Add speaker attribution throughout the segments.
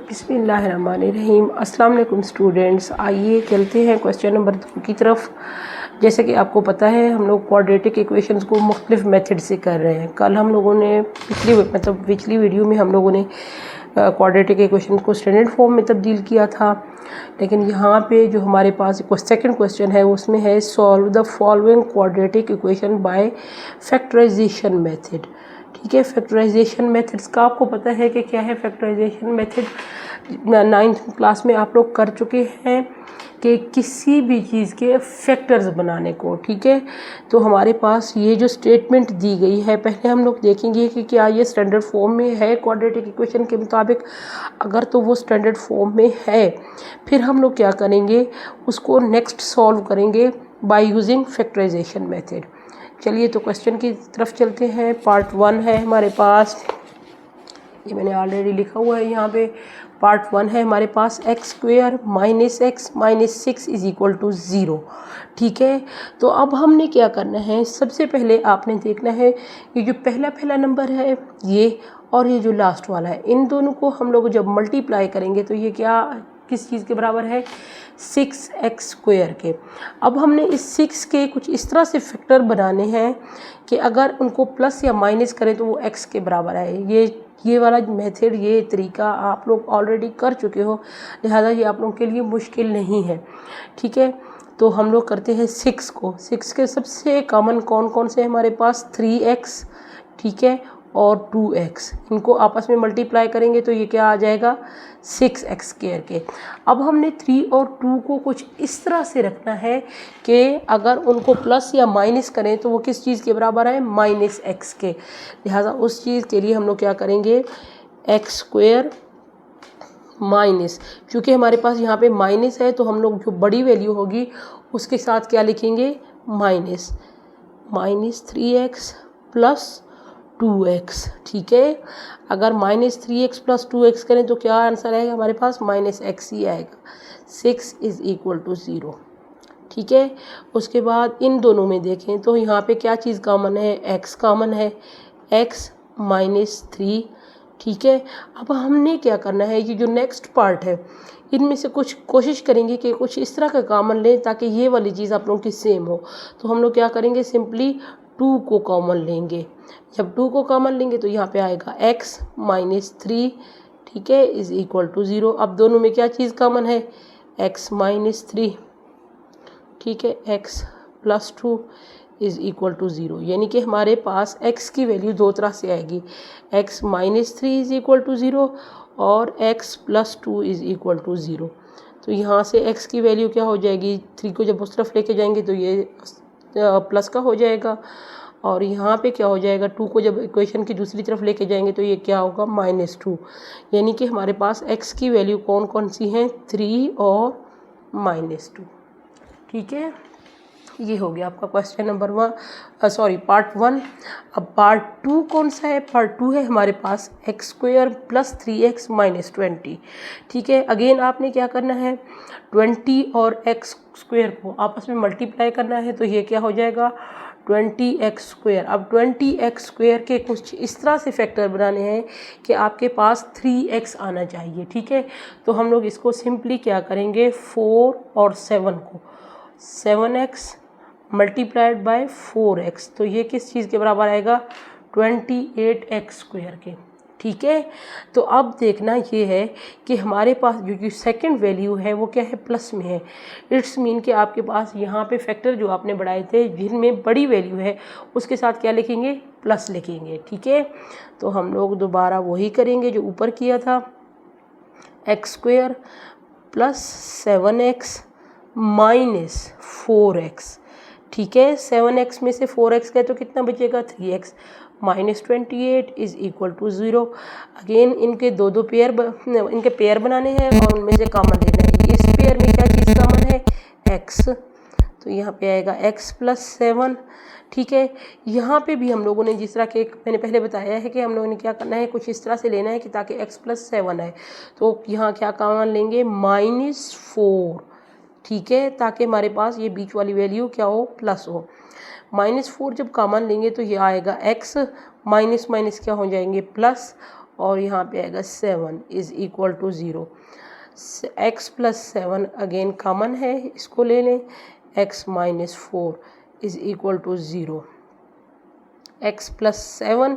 Speaker 1: बिस्मिल्लाहिर्रहमानिर्रहीम। अस्सलाम वालेकुम स्टूडेंट्स। आइए चलते हैं क्वेश्चन नंबर 2 की तरफ। जैसे कि आपको पता है हम लोग क्वाड्रेटिक इक्वेशंस को मुख्तलिफ मेथड से कर रहे हैं। कल हम लोगों ने पिछली वीडियो में हम लोगों ने क्वाड्रेटिक इक्वेशन को स्टैंडर्ड फॉर्म में तब्दील किया था, लेकिन यहाँ पे जो हमारे पास सेकंड क्वेश्चन है उसमें है solve the following quadratic equation by factorization method. ठीक है, फैक्टराइजेशन मेथड्स का आपको पता है कि क्या है फैक्टराइजेशन मेथड। 9th क्लास में आप लोग कर चुके हैं कि किसी भी चीज़ के फैक्टर्स बनाने को। ठीक है, तो हमारे पास ये जो स्टेटमेंट दी गई है, पहले हम लोग देखेंगे कि क्या ये स्टैंडर्ड फॉर्म में है क्वाड्रेटिक इक्वेशन के मुताबिक। अगर तो वो स्टैंडर्ड फॉर्म में है, फिर हम लोग क्या करेंगे, उसको नेक्स्ट सॉल्व करेंगे बाय यूजिंग फैक्टराइजेशन मेथड। चलिए तो क्वेश्चन की तरफ चलते हैं। पार्ट 1 है हमारे पास, ये मैंने ऑलरेडी लिखा हुआ है यहाँ पे। पार्ट 1 है हमारे पास x² - x - 6 = 0। ठीक है, तो अब हमने क्या करना है, सबसे पहले आपने देखना है ये जो पहला नंबर है ये, और ये जो लास्ट वाला है, इन दोनों को हम लोग जब मल्टीप्लाई करेंगे तो ये क्या किस चीज़ के बराबर है, 6x² के। अब हमने इस 6 के कुछ इस तरह से फैक्टर बनाने हैं कि अगर उनको प्लस या माइनस करें तो वो x के बराबर है। ये वाला मेथड, ये तरीका आप लोग ऑलरेडी कर चुके हो, लिहाजा ये आप लोगों के लिए मुश्किल नहीं है। ठीक है, तो हम लोग करते हैं 6 को। 6 के सबसे कॉमन कौन कौन से हमारे पास, 3x, ठीक है, और 2x। इनको आपस में मल्टीप्लाई करेंगे तो ये क्या आ जाएगा, 6x² के। अब हमने 3 और 2 को कुछ इस तरह से रखना है कि अगर उनको प्लस या माइनस करें तो वो किस चीज़ के बराबर है, -x के। लिहाजा उस चीज़ के लिए हम लोग क्या करेंगे, x² माइनस, क्योंकि हमारे पास यहाँ पे माइनस है तो हम लोग जो बड़ी वैल्यू होगी उसके साथ क्या लिखेंगे, -3x + 2x। ठीक है, अगर -3x + 2x करें तो क्या आंसर आएगा हमारे पास, -x ही आएगा। 6 = 0। ठीक है, उसके बाद इन दोनों में देखें तो यहाँ पे क्या चीज़ कॉमन है, x कॉमन है, x - 3। ठीक है, अब हमने क्या करना है, ये जो नेक्स्ट पार्ट है इनमें से कुछ कोशिश करेंगे कि कुछ इस तरह का कॉमन लें ताकि ये वाली चीज़ आप लोगों की सेम हो। तो हम लोग क्या करेंगे, सिंपली 2 को कॉमन लेंगे। जब 2 को कॉमन लेंगे तो यहाँ पे आएगा x - 3, ठीक है, = 0। अब दोनों में क्या चीज़ कॉमन है, x - 3, ठीक है, x + 2 = 0। यानी कि हमारे पास x की वैल्यू दो तरह से आएगी, x - 3 = 0 और x + 2 = 0। तो यहाँ से x की वैल्यू क्या हो जाएगी, 3 को जब उस तरफ लेके जाएंगे तो ये प्लस का हो जाएगा, और यहाँ पे क्या हो जाएगा, 2 को जब इक्वेशन की दूसरी तरफ लेके जाएंगे तो ये क्या होगा, -2। यानी कि हमारे पास x की वैल्यू कौन कौन सी हैं, 3 और -2। ठीक है, ये हो गया आपका क्वेश्चन नंबर पार्ट 1। अब पार्ट 2 कौन सा है, पार्ट 2 है हमारे पास x² + 3x - 20। ठीक है, अगेन आपने क्या करना है, 20 और x² को आपस में मल्टीप्लाई करना है तो ये क्या हो जाएगा, 20x²। अब 20x² के कुछ इस तरह से फैक्टर बनाने हैं कि आपके पास 3x आना चाहिए। ठीक है, तो हम लोग इसको सिंपली क्या करेंगे, 4 और 7 को, 7x × 4x, तो ये किस चीज़ के बराबर आएगा, 28x² के। ठीक है, तो अब देखना ये है कि हमारे पास जो सेकंड वैल्यू है वो क्या है, प्लस में है। इट्स मीन कि आपके पास यहाँ पे फैक्टर जो आपने बढ़ाए थे जिनमें बड़ी वैल्यू है उसके साथ क्या लिखेंगे, प्लस लिखेंगे। ठीक है, तो हम लोग दोबारा वही करेंगे जो ऊपर किया था, x² + 7x - 4x। ठीक है, 7x में से 4x गए तो कितना बचेगा, 3x - 28 = 0। अगेन इनके दो पेयर इनके पेयर बनाने हैं और उनमें से कॉमन लेना है। इस पेयर में क्या चीज़ कॉमन है, x, तो यहाँ पे आएगा x + 7। ठीक है, यहाँ पे भी हम लोगों ने जिस तरह के मैंने पहले बताया है कि हम लोगों ने क्या करना है, कुछ इस तरह से लेना है कि ताकि x + 7 आए। तो यहाँ क्या कॉमन लेंगे, -4। ठीक है, ताकि हमारे पास ये बीच वाली वैल्यू क्या हो, प्लस हो। -4 जब कॉमन लेंगे तो ये आएगा x, माइनस क्या हो जाएंगे, प्लस, और यहाँ पे आएगा 7 is equal to 0। x plus 7 again common है, इसको ले लें, x minus 4 is equal to 0। x plus 7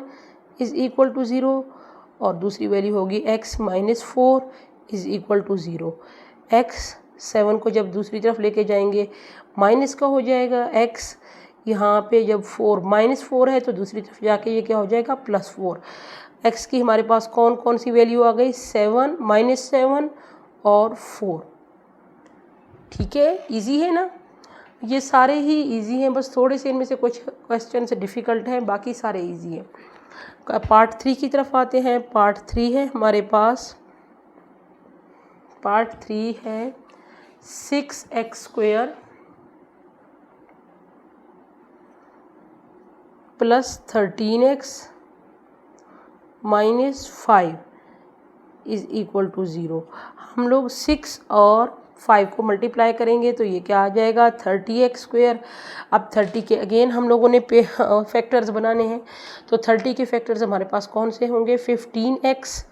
Speaker 1: is equal to 0 और दूसरी वैल्यू होगी x minus 4 is equal to 0। x 7 को जब दूसरी तरफ लेके जाएंगे माइनस का हो जाएगा, x यहाँ पे जब 4 माइनस 4 है तो दूसरी तरफ जाके ये क्या हो जाएगा प्लस 4। x की हमारे पास कौन कौन सी वैल्यू आ गई, 7 माइनस 7 और 4। ठीक है, इजी है ना, ये सारे ही इजी हैं, बस थोड़े से इनमें से कुछ क्वेश्चन से डिफ़िकल्ट हैं, बाकी सारे इजी हैं। पार्ट 3 की तरफ आते हैं। पार्ट 3 है हमारे पास, पार्ट 3 है 6x² plus 13x minus 5 is equal to 0। हम लोग 6 और 5 को मल्टीप्लाई करेंगे तो ये क्या आ जाएगा 30x²। अब 30 के अगेन हम लोगों ने फैक्टर्स बनाने हैं, तो 30 के फैक्टर्स हमारे पास कौन से होंगे, 15x,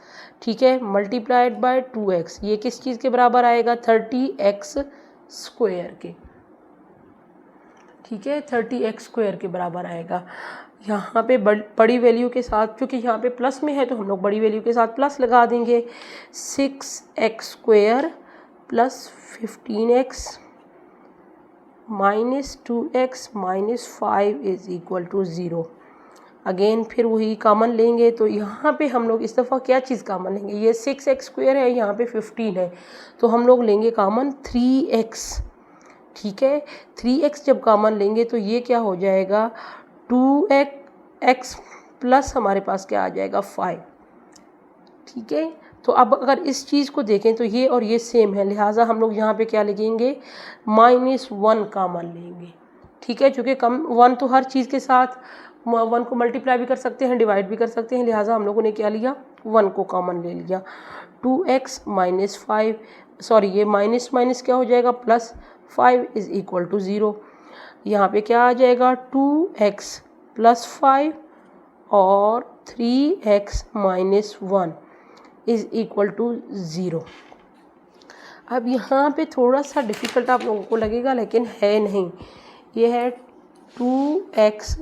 Speaker 1: ठीक है, मल्टीप्लाइड बाय 2x। ये किस चीज़ के बराबर आएगा, 30x² के, ठीक है, 30x² के बराबर आएगा। यहाँ पे बड़ी वैल्यू के साथ, क्योंकि यहाँ पे प्लस में है तो हम लोग बड़ी वैल्यू के साथ प्लस लगा देंगे। 6x² plus 15x minus 2x minus 5 is equal to 0। Again फिर वही कॉमन लेंगे, तो यहाँ पे हम लोग इस दफ़ा क्या चीज़ कॉमन लेंगे, ये 6x² है, यहाँ पे 15 है, तो हम लोग लेंगे कॉमन 3x, ठीक है। 3x जब कॉमन लेंगे तो ये क्या हो जाएगा 2x प्लस हमारे पास क्या आ जाएगा 5, ठीक है। तो अब अगर इस चीज़ को देखें तो ये और ये सेम है, लिहाजा हम लोग यहाँ पे क्या लिखेंगे -1 कॉमन लेंगे, ठीक है, क्योंकि 1 तो हर चीज़ के साथ 1 को मल्टीप्लाई भी कर सकते हैं, डिवाइड भी कर सकते हैं, लिहाजा हम लोगों ने क्या लिया 1 को कॉमन ले लिया। 2x माइनस 5, सॉरी ये माइनस माइनस क्या हो जाएगा प्लस 5 इज़ इक्वल टू 0। यहाँ पे क्या आ जाएगा 2x प्लस 5 और 3x minus 1 is equal to 0। अब यहाँ पे थोड़ा सा डिफ़िकल्ट आप लोगों को लगेगा, लेकिन है नहीं, ये है 2x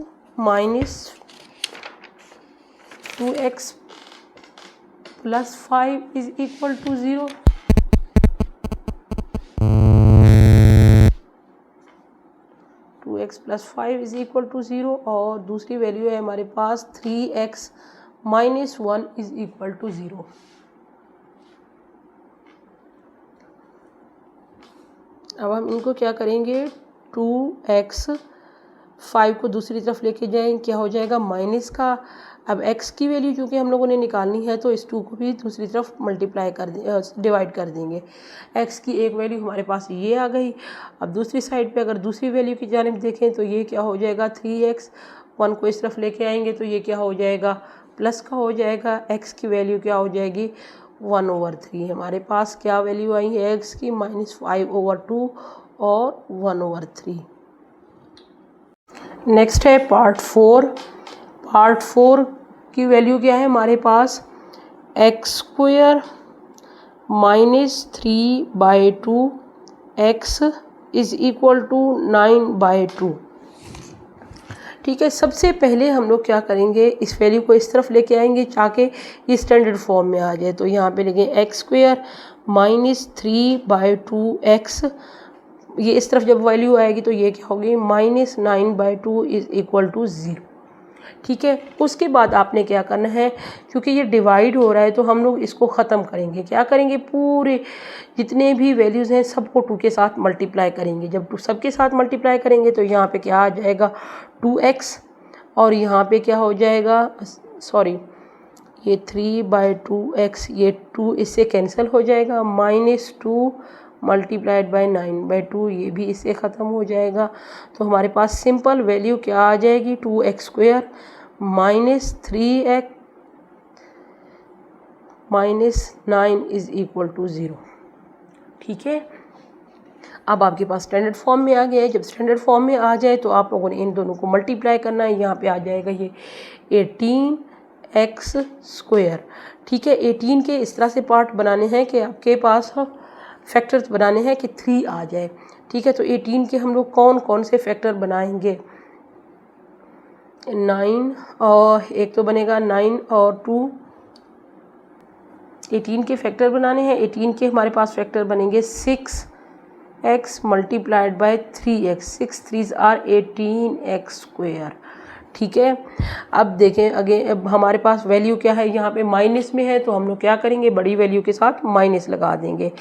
Speaker 1: plus 5 is equal to 0। x plus 5 is equal to 0 और दूसरी वैल्यू है हमारे पास 3x minus 1 is equal to 0। अब हम इनको क्या करेंगे 2x 5 को दूसरी तरफ लेके जाएंगे, क्या हो जाएगा माइनस का। अब x की वैल्यू चूँकि हम लोगों ने निकालनी है तो इस 2 को भी दूसरी तरफ मल्टीप्लाई कर डिवाइड कर देंगे। x की एक वैल्यू हमारे पास ये आ गई। अब दूसरी साइड पे अगर दूसरी वैल्यू की जानिब देखें तो ये क्या हो जाएगा 3x, 1 को इस तरफ लेके आएंगे तो ये क्या हो जाएगा प्लस का हो जाएगा। x की वैल्यू क्या हो जाएगी 1/3। हमारे पास क्या वैल्यू आई है x की -5/2 और 1/3। नेक्स्ट है पार्ट 4। पार्ट 4 की वैल्यू क्या है हमारे पास x² minus 3/2 x is equal to 9/2, ठीक है। सबसे पहले हम लोग क्या करेंगे इस वैल्यू को इस तरफ लेके आएंगे ताकि ये स्टैंडर्ड फॉर्म में आ जाए। तो यहाँ पे लिखें x² माइनस 3/2 x, ये इस तरफ जब वैल्यू आएगी तो ये क्या होगी -9/2 इज़ इक्वल टू 0, ठीक है। उसके बाद आपने क्या करना है, क्योंकि ये डिवाइड हो रहा है तो हम लोग इसको ख़त्म करेंगे। क्या करेंगे पूरे जितने भी वैल्यूज़ हैं सबको 2 के साथ मल्टीप्लाई करेंगे। जब सबके साथ मल्टीप्लाई करेंगे तो यहाँ पे क्या आ जाएगा 2x और यहाँ पे क्या हो जाएगा, सॉरी ये 3/2x, ये 2 इससे कैंसिल हो जाएगा, -2 मल्टीप्लाइड बाय 9/2, ये भी इससे ख़त्म हो जाएगा। तो हमारे पास सिंपल वैल्यू क्या आ जाएगी 2x² minus 3x minus 9 is equal to 0, ठीक है। अब आपके पास स्टैंडर्ड फॉर्म में आ गया है। जब स्टैंडर्ड फॉर्म में आ जाए तो आप लोगों ने इन दोनों को मल्टीप्लाई करना है। यहाँ पे आ जाएगा ये 18 एक्स स्क्वायर। ठीक है, 18 के इस तरह से पार्ट बनाने हैं कि आपके पास फैक्टर्स बनाने हैं कि 3 आ जाए। ठीक है, तो 18 के हम लोग कौन कौन से फैक्टर बनाएंगे? 9 और एक तो बनेगा 9 और 2, 18 के फैक्टर बनाने हैं। 18 के हमारे पास फैक्टर बनेंगे 6x multiplied by 3x, 6 3s are 18x square. ठीक है, अब देखें अगेन, अब हमारे पास वैल्यू क्या है, यहाँ पे माइनस में है, तो हम लोग क्या करेंगे, बड़ी वैल्यू के साथ माइनस लगा देंगे।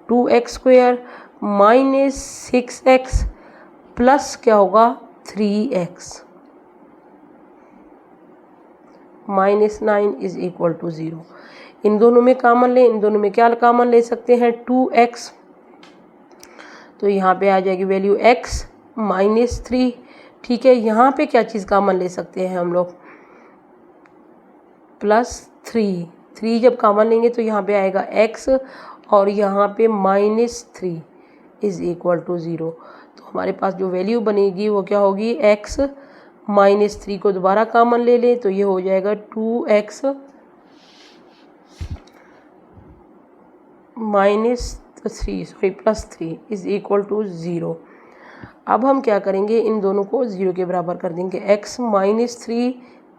Speaker 1: 2x square minus 6x plus क्या होगा 3x minus 9 is equal to 0। इन दोनों में कॉमन लें, इन दोनों में क्या कॉमन ले सकते हैं 2x, तो यहाँ पे आ जाएगी वैल्यू x माइनस 3। ठीक है, यहाँ पे क्या चीज़ कॉमन ले सकते हैं हम लोग प्लस 3 जब कॉमन लेंगे तो यहाँ पे आएगा x और यहाँ पे माइनस 3 इज इक्वल टू 0। तो हमारे पास जो वैल्यू बनेगी वो क्या होगी, x माइनस 3 को दोबारा कॉमन ले लें तो ये हो जाएगा 2x minus 3 plus 3 is equal to 0। अब हम क्या करेंगे, इन दोनों को 0 के बराबर कर देंगे। x minus 3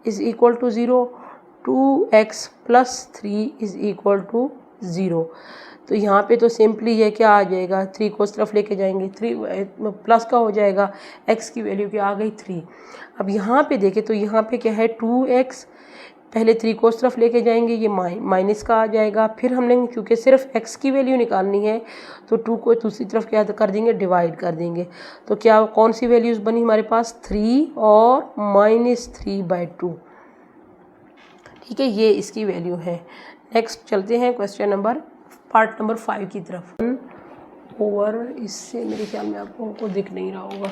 Speaker 1: is equal to 0, 2x plus 3 is equal to 0। तो यहाँ पे तो सिंपली ये क्या आ जाएगा, 3 को उस तरफ लेके जाएंगे, 3 प्लस का हो जाएगा, x की वैल्यू क्या आ गई 3। अब यहाँ पे देखें तो यहाँ पे क्या है 2x, पहले 3 को उस तरफ लेके जाएंगे, ये माइनस का आ जाएगा। फिर हमने चूँकि सिर्फ x की वैल्यू निकालनी है तो 2 को दूसरी तरफ क्या कर देंगे, डिवाइड कर देंगे। तो क्या कौन सी वैल्यूज़ बनी हमारे पास 3 और माइनस 3/2। ठीक है, ये इसकी वैल्यू है। नेक्स्ट चलते हैं क्वेश्चन नंबर पार्ट नंबर 5 की तरफ। 1 ओवर, इससे मेरे ख्याल में आपको दिख नहीं रहा होगा,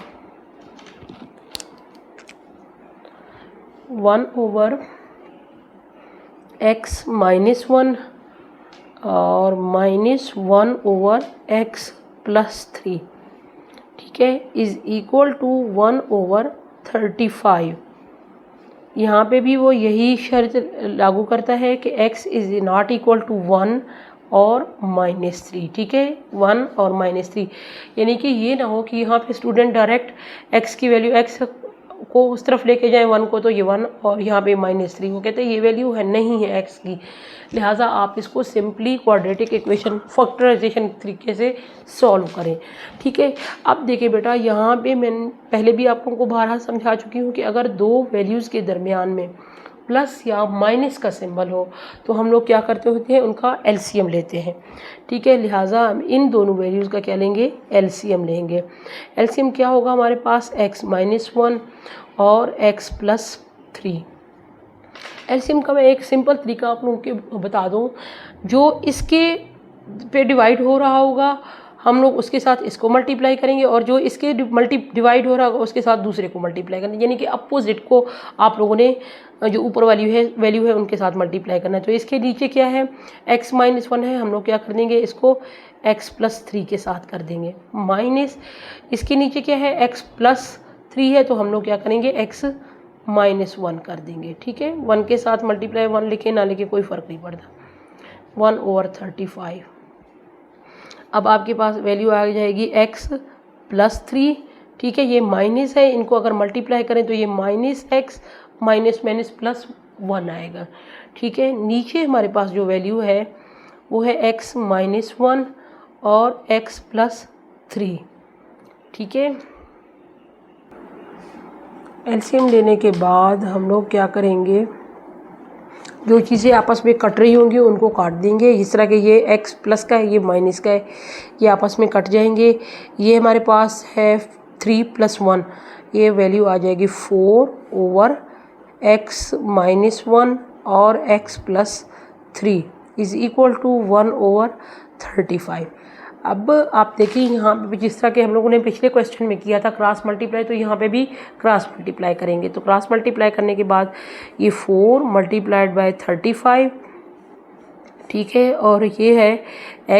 Speaker 1: 1 ओवर x माइनस 1 और माइनस 1 ओवर x प्लस 3। ठीक है, इज इक्वल टू 1 ओवर 35। यहाँ पे भी वो यही शर्त लागू करता है कि x is not equal to 1 और माइनस 3। ठीक है, 1 और माइनस 3, यानी कि ये ना हो कि यहाँ पे स्टूडेंट डायरेक्ट x की वैल्यू x को उस तरफ लेके जाएं 1 को, तो ये 1 और यहाँ पे माइनस 3, वो कहते हैं ये वैल्यू है नहीं है x की, लिहाजा आप इसको सिंपली क्वाड्रेटिक इक्वेशन फैक्टराइजेशन तरीके से सॉल्व करें। ठीक है, अब देखिए बेटा, यहाँ पे मैंने पहले भी आपको बारहा समझा चुकी हूँ कि अगर दो वैल्यूज़ के दरमियान में प्लस या माइनस का सिंबल हो तो हम लोग क्या करते होते हैं, उनका एलसीएम लेते हैं। ठीक है, लिहाजा हम इन दोनों वैल्यूज़ का क्या लेंगे, एलसीएम लेंगे। एलसीएम क्या होगा हमारे पास, x माइनस 1 और x प्लस 3। एलसीएम का मैं एक सिंपल तरीका आप लोगों को बता दूं, जो इसके पे डिवाइड हो रहा होगा हम लोग उसके साथ इसको मल्टीप्लाई करेंगे, और जो इसके डिवाइड हो रहा होगा उसके साथ दूसरे को मल्टीप्लाई करना, यानी कि अपोजिट को आप लोगों ने जो ऊपर वैल्यू है उनके साथ मल्टीप्लाई करना है। तो इसके नीचे क्या है, x माइनस 1 है, हम लोग क्या कर देंगे, इसको x प्लस 3 के साथ कर देंगे। माइनस इसके नीचे क्या है, x प्लस 3 है, तो हम लोग क्या करेंगे, x माइनस 1 कर देंगे। ठीक है, 1 के साथ मल्टीप्लाई 1 लिखे ना लिखे कोई फ़र्क नहीं पड़ता। 1 ओवर 35। अब आपके पास वैल्यू आ जाएगी x प्लस 3। ठीक है, ये माइनस है, इनको अगर मल्टीप्लाई करें तो ये minus x minus minus plus 1 आएगा। ठीक है, नीचे हमारे पास जो वैल्यू है वो है x माइनस 1 और x प्लस 3। ठीक है, एलसीएम लेने के बाद हम लोग क्या करेंगे, जो चीज़ें आपस में कट रही होंगी उनको काट देंगे। इस तरह के ये x प्लस का है, ये माइनस का है, ये आपस में कट जाएंगे। ये हमारे पास है 3 प्लस 1, ये वैल्यू आ जाएगी 4 ओवर x माइनस 1 और x plus 3 is equal to 1 over 35। अब आप देखिए यहाँ पे जिस तरह के हम लोगों ने पिछले क्वेश्चन में किया था क्रॉस मल्टीप्लाई, तो यहाँ पे भी क्रॉस मल्टीप्लाई करेंगे। तो क्रॉस मल्टीप्लाई करने के बाद ये 4 मल्टीप्लाइड बाय 35। ठीक है, और ये है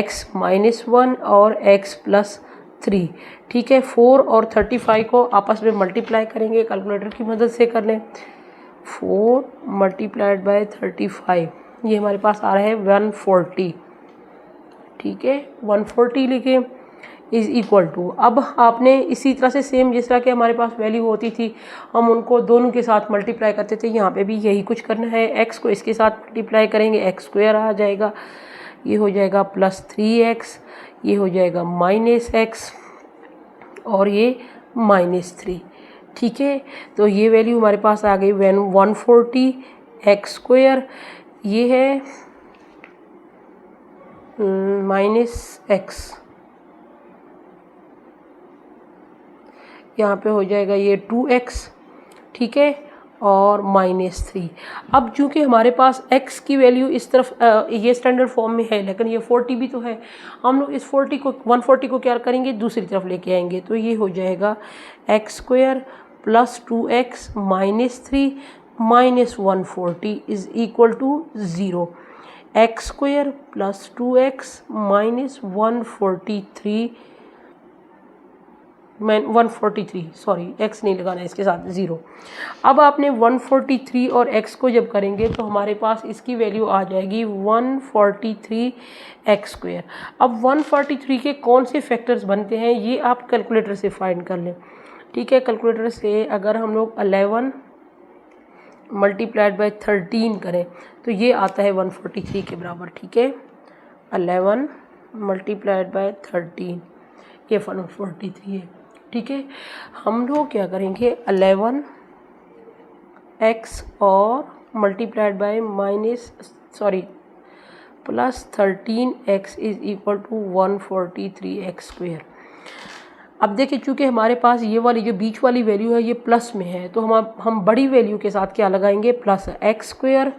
Speaker 1: x माइनस 1 और x प्लस 3। ठीक है, 4 और 35 को आपस में मल्टीप्लाई करेंगे, कैलकुलेटर की मदद से कर लें। 4 मल्टीप्लाइड बाय 35, ये हमारे पास आ रहा है 140, ठीक है 140 लिखे इज़ इक्वल टू। अब आपने इसी तरह से सेम जिस तरह के हमारे पास वैल्यू होती थी हम उनको दोनों के साथ मल्टीप्लाई करते थे, यहाँ पे भी यही कुछ करना है। एक्स को इसके साथ मल्टीप्लाई करेंगे, एक्स स्क्वायर आ जाएगा, ये हो जाएगा +3x, ये हो जाएगा -x और ये -3, ठीक है। तो ये वैल्यू हमारे पास आ गई 140 एक्स स्क्वायर, ये है -x, यहाँ पे हो जाएगा ये 2x, ठीक है और -3। अब चूँकि हमारे पास x की वैल्यू इस तरफ ये स्टैंडर्ड फॉर्म में है, लेकिन ये 40 भी तो है, हम लोग इस 140 को क्या करेंगे, दूसरी तरफ लेके आएंगे। तो ये हो जाएगा x square + 2x -3 -140 is equal to 0। x square + 2x -143 sorry x नहीं लगाना है इसके साथ 0। अब आपने 143 और x को जब करेंगे तो हमारे पास इसकी वैल्यू आ जाएगी 143 एक्स स्क्वायर। अब 143 के कौन से फैक्टर्स बनते हैं ये आप कैलकुलेटर से फाइंड कर लें, ठीक है। कैलकुलेटर से अगर हम लोग 11 मल्टीप्लाइड बाय 13 करें तो ये आता है 143 के बराबर, ठीक है। 11 मल्टीप्लाइड बाय 13 ये 143 है, ठीक है। हम लोग क्या करेंगे 11x और multiplied by +13x is equal to 143 x square. अब देखिए चूँकि हमारे पास ये वाली जो बीच वाली वैल्यू है ये प्लस में है, तो हम बड़ी वैल्यू के साथ क्या लगाएंगे, प्लस एक्स स्क्वायर,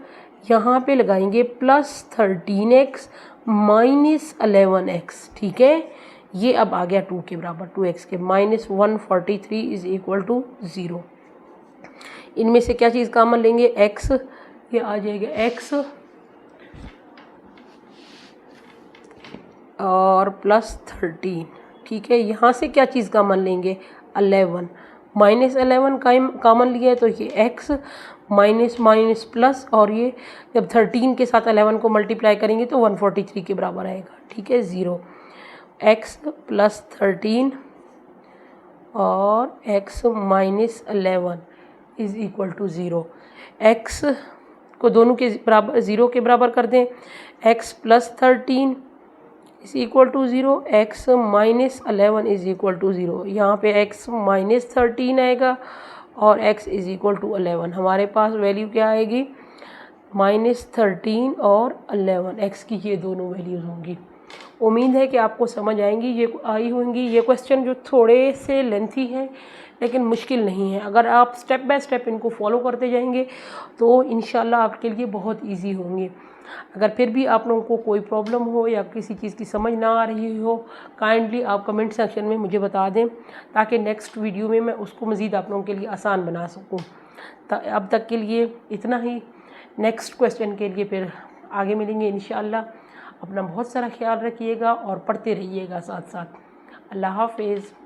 Speaker 1: यहाँ पे लगाएंगे +13x -11x, ठीक है। ये अब आ गया 2 के बराबर, 2x के -143 इज़ इक्वल टू 0। इनमें से क्या चीज़ कॉमन लेंगे, x, ये आ जाएगा x और +13, ठीक है। यहाँ से क्या चीज़ कॉमन लेंगे, 11, -11 कॉमन लिया तो ये x माइनस प्लस, और ये जब 13 के साथ 11 को मल्टीप्लाई करेंगे तो 143 के बराबर आएगा, ठीक है। 0 x +13 और x -11 is equal to 0। x को दोनों के बराबर 0 के बराबर कर दें, x +13 is equal to 0, x -11 is equal to 0। यहाँ पे x -13 आएगा और x इज़ इक्वल टू 11। हमारे पास वैल्यू क्या आएगी, -13 और 11, x की ये दोनों वैल्यूज़ होंगी। उम्मीद है कि आपको समझ आई होंगी। ये क्वेश्चन जो थोड़े से लेंथी हैं लेकिन मुश्किल नहीं है, अगर आप स्टेप बाय स्टेप इनको फॉलो करते जाएंगे तो इंशाल्लाह आपके लिए बहुत इजी होंगे। अगर फिर भी आप लोगों को कोई प्रॉब्लम हो या किसी चीज़ की समझ ना आ रही हो, काइंडली आप कमेंट सेक्शन में मुझे बता दें ताकि नेक्स्ट वीडियो में मैं उसको मज़ीद आप लोगों के लिए आसान बना सकूँ। अब तक के लिए इतना ही, नेक्स्ट क्वेश्चन के लिए फिर आगे मिलेंगे इंशाल्लाह। अपना बहुत सारा ख्याल रखिएगा और पढ़ते रहिएगा साथ साथ। अल्लाह हाफ़िज़।